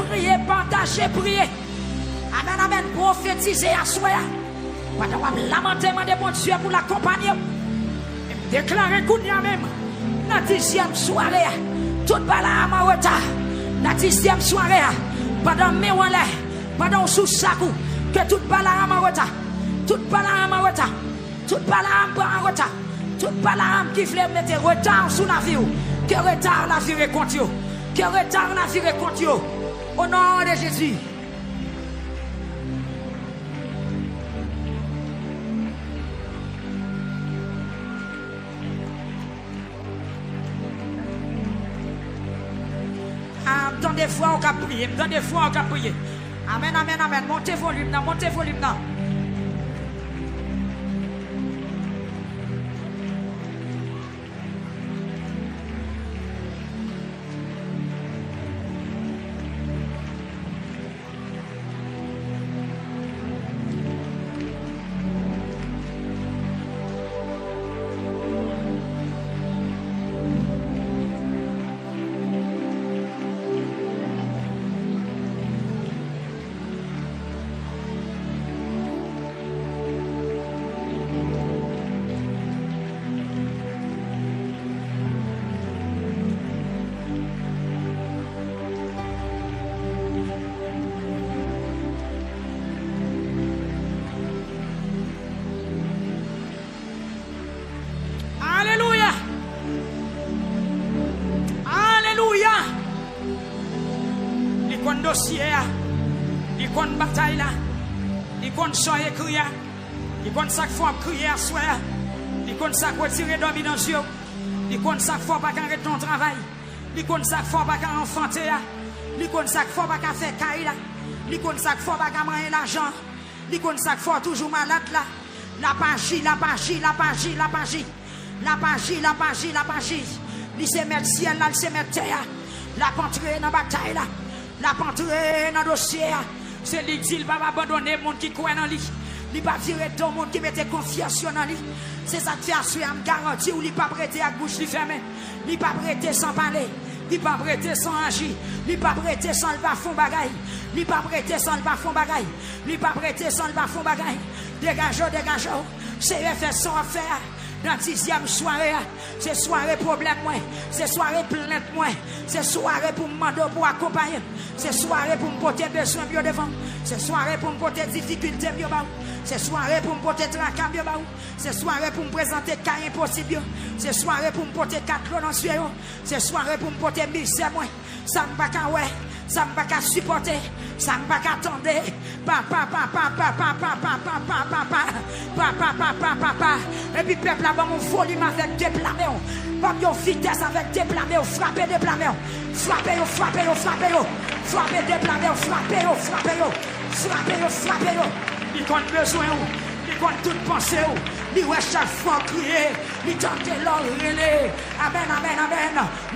prier. Amen. Prophétisez à soi. Pendant lamentement de mon Dieu pour l'accompagner. Déclarez qu'on y a même. La 10e soirée. Toute Balaam en retard. La 10e soirée. Pendant mes walais. Pendant sous sakou. Que toute Balaam en retard. Toute Balaam en retard. Toute Balaam en retard. Toute Balaam qui voulait mettre retard sous la vie. Que retard la vie contre vous. Que retard la vie contre vous. Au nom de Jésus. Dans des fois on va prier. Amen. Montez volume. Dossier, il compte bataille là, il compte soyer crier, il compte chaque fois crier à soi, il compte ça retirer dominance, il compte chaque fois pas arrêter ton travail, il compte chaque fois pas enfanter, il compte chaque fois pas faire caille là, il compte chaque fois pas manger l'argent, il compte chaque fois toujours malade là, la pagie, il se met ciel là, il se met terre, la pentrée dans bataille là. La pentrée dans le dossier, c'est lui qui ne va pas abandonner le monde qui croit dans lui. Il ne va pas tirer dans le monde qui mette confiance dans lui. C'est ça qui fait assurer, me garantir, ou il ne va pas prêter à bouche fermée. Il ne va pas prêter sans parler. Il pas prêté sans agir. Il pas prêté sans le bafon bagaille. Il pas prêté sans le bafon bagaille. Il pas prêté sans le bafon bagaille. Dégageons. C'est fait son affaire. Dans 10e soirée, c'est soirée problème moi, c'est soirée plainte moi, c'est soirée pour me demander pour accompagner, c'est soirée pour me porter besoin bio devant, c'est soirée pour me porter difficulté bio bas, c'est soirée pour me porter tracas bio bas, c'est soirée pour me présenter cas impossible, c'est soirée pour me porter 4 lots dans sueur, c'est soirée pour me porter misère moi, ça me pas qu'à ouais. Ça ne va pas supporter, ça ne va pas attendre. Et puis peuple là, mon volume avec déplamé, pas mon vitesse avec déplamé, frapper déplamé, frapper, il compte besoin, il compte toute pensée, il ouais chaque fois crier, il tente leur relais. Amen.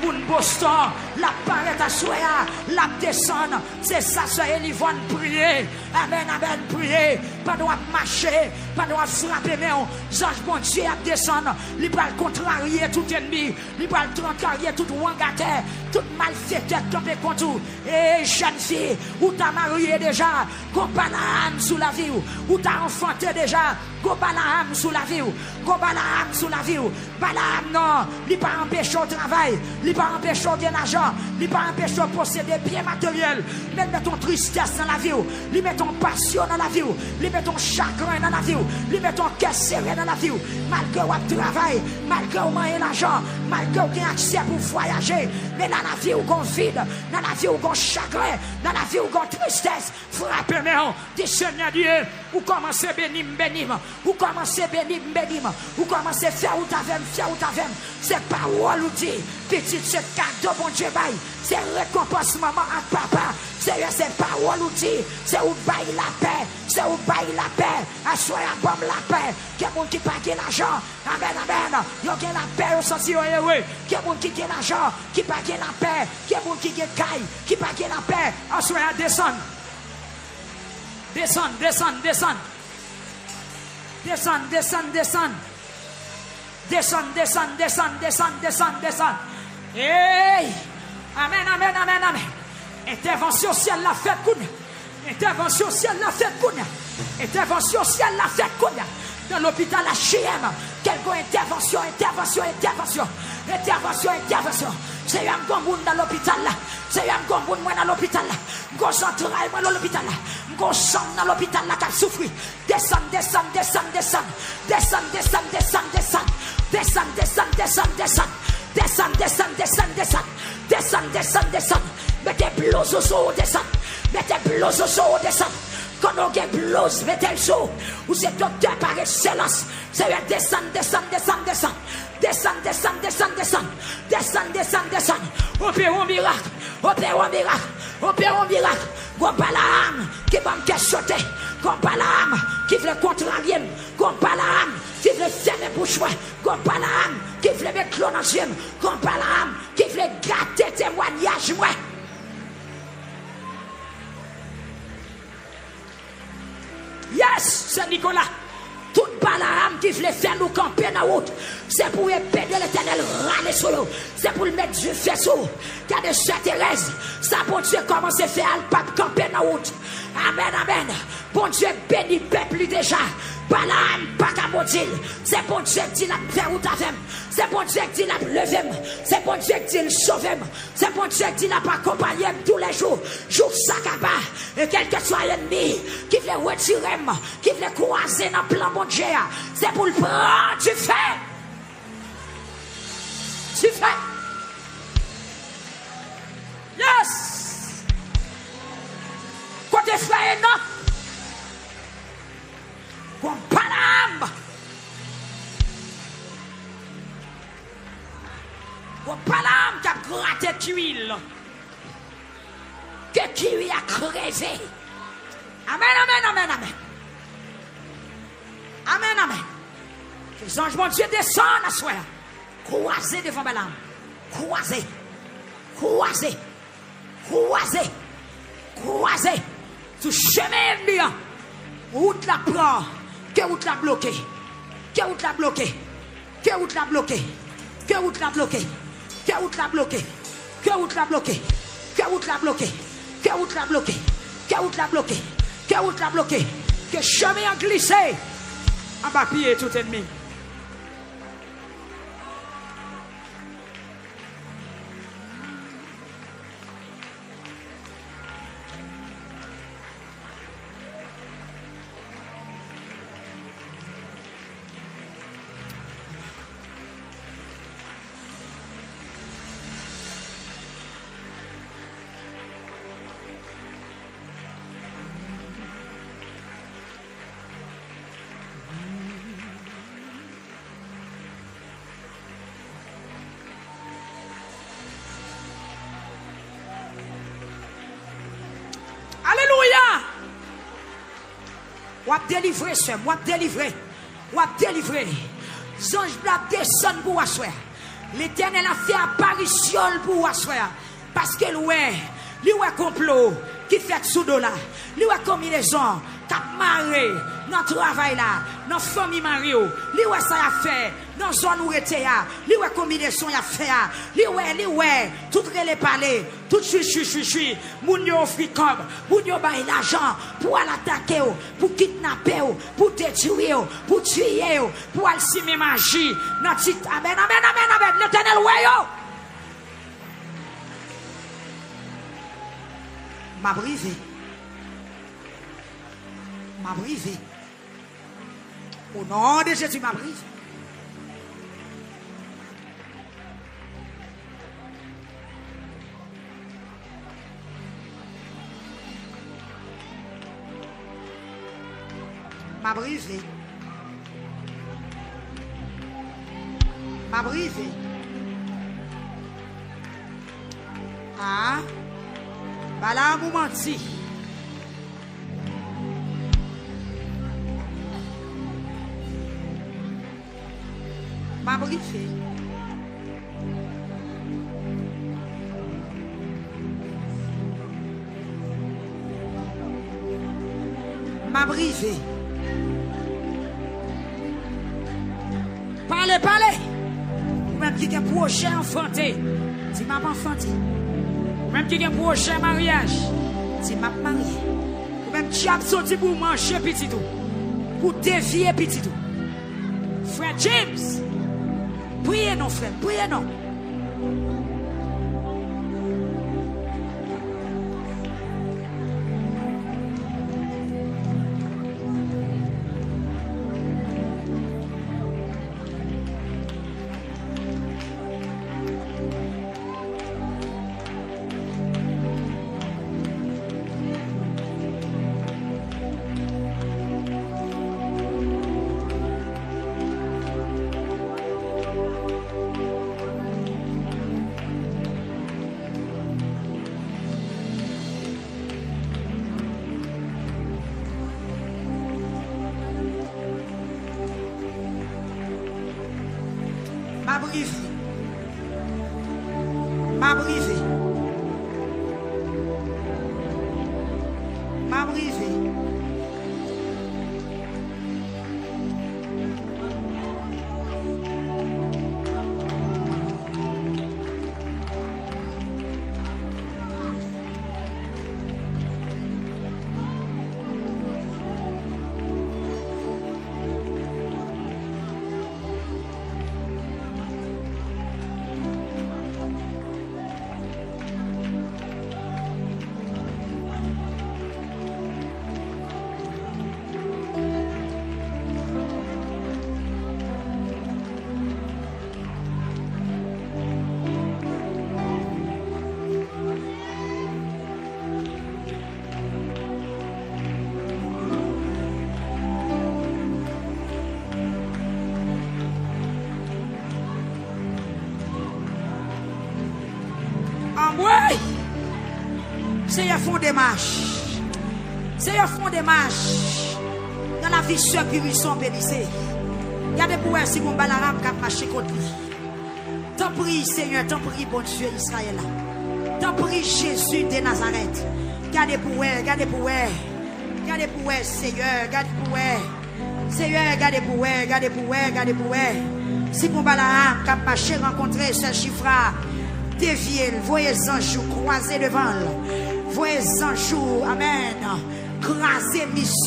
Moun Boston, la paraît à soya, la descend, c'est ça, c'est Elivonne prier. Amen, prier. Pas droit marcher, pas droit frapper, mais ange bon Dieu à descendre. Il va contrarier tout ennemi, il va contrarier tout wangataire, tout malfaiteur tombé contre vous. Et jeune fille, où t'as marié déjà, qu'on Balaam sous la vie, où t'as enfanté déjà, qu'on Balaam sous la vie, qu'on Balaam sous la vie. Balaam non, il va empêcher au travail, il va empêcher au l'argent, il va empêcher de posséder bien matériel. Mais met ton tristesse dans la vie, il met ton passion dans la vie, il met ton chagrin dans la vie, il met ton cœur serré dans la vie. Malgré tu travailles, malgré tu manges l'argent, malgré tu as accès pour voyager, mais dans la vie où on vide, dans la vie où on chagrin, dans la vie où on tristesse, frappez-moi, dis Seigneur Dieu, ou commencez bénim, ou commencez bénim, ou commencez faire ou t'avem, c'est parole ou dit, petit c'est cadeau bon Dieu bail, c'est récompense maman à papa, c'est parole ou dit, c'est où bail la paix, c'est où bail la paix, assoyez à bombe la paix, qu'il y a monde qui pague l'argent, amen, il y a la paix au sens heureux, qu'il y a monde qui gagne l'argent, qui pague la paix, qu'il y a monde qui gagne caille, qui pague la paix, assoyez à descendre. Descends. Hey! Amen. Intervention ciel la fait koun. Intervention ciel la fait koun. Intervention ciel la fait koun. Dans l'hôpital HM, quelqu'un intervention. C'est un bon monde dans l'hôpital là. C'est un bon monde dans l'hôpital là. Go central dans l'hôpital là. Go sang dans l'hôpital là qui souffre. Descends. Mettez blouse au sol, descend. Quand on a blouse, mettez le saut. Vous êtes docteur par excellence. C'est un descend. Opérons miracle. Gon Balaam qui va me sauter. Gon Balaam qui veut contrarier. Gon Balaam qui veut fermer bouche. Gon Balaam qui veut mettre l'eau dans le ciel. Gon Balaam qui veut gâter témoignage. Yes, c'est Nicolas. Tout Balaam qui voulait faire nous camper dans la route, c'est pour épée de l'Éternel râler sur nous. C'est pour le mettre du feu sur nous. Car de Saint Thérèse, ça bon Dieu commence à faire le pape camper dans la route. Amen. Bon Dieu bénit le peuple déjà. Balaam, pas qu'à maudire. C'est bon Dieu qui dit la faire ou ta femme. C'est bon Dieu qui dit la lever. C'est bon Dieu qui dit le sauver. C'est bon Dieu qui dit la pas accompagner tous les jours. Jour sakaba. Et quel que soit l'ennemi qui veut retirer, qui veut croiser dans le plan bon Dieu, c'est pour le prendre. Tu fais. Yes. Côté frère, non. Gon Balaam. Gon Balaam qui a gratté l'huile. Que qui lui a crevé. Amen. Que les anges, mon Dieu, descendent à soi. Croisez devant Balaam. Croisez. Tout chemin bien. Route la prend. Que route la bloqué. Que route la bloqué. Que route la bloqué. Que route la bloqué. Que route la bloqué. Que route la bloqué. Que chemin a glissé. En bas pied tout ennemi. Alléluia. Ou délivrer, sœur, ou délivrer. Ou délivrer. Ange blanc descend pour asseoir. L'Éternel a fait apparition pour asseoir. Parce que lui complot qui fait sous dos là. Lui combinaison qui a marré dans le travail là, dans la famille Mario. Lui ça a fait dans la zone où il était. Lui combinaison il a fait. Lui tout les palais, tout chui. Moun yo offri comme, moun yo bail l'argent pour l'attaquer, pour kidnapper, pour détruire, pour tuer, pour alcimer magie. Amen. L'Éternel ouais yo. m'a brisé. M'a brisé. Au nom de Jésus, m'a brisé. M'a brisé. M'a brisé. Ah. Bah là, vous menti. M'a brisé. M'a brisé. Parlez. Même qui est prochain enfanté. Si m'a enfanté. Même qui est prochain mariage. Si m'a marié. Même qui a sorti pour manger petit tout. Pour dévier petit tout. Frère James. Priez non, frère. Priez non. C'est un fond des marches. C'est un fond des marches. Dans la vie sœur Purisson bénissée. Regardez pour voir si mon balaram cap marcher contre lui. T'en prie Seigneur, t'en prie bon Dieu Israël. T'en prie Jésus de Nazareth. Regardez pour voir, regardez pour voir. Regardez pour voir Seigneur, regardez pour voir. Seigneur, regardez pour voir, regardez pour voir, regardez pour voir. Si mon balaram cap marcher rencontrer ce chiffre. dévier, voyez anges croiser devant, voyez anges, amen, craser mission.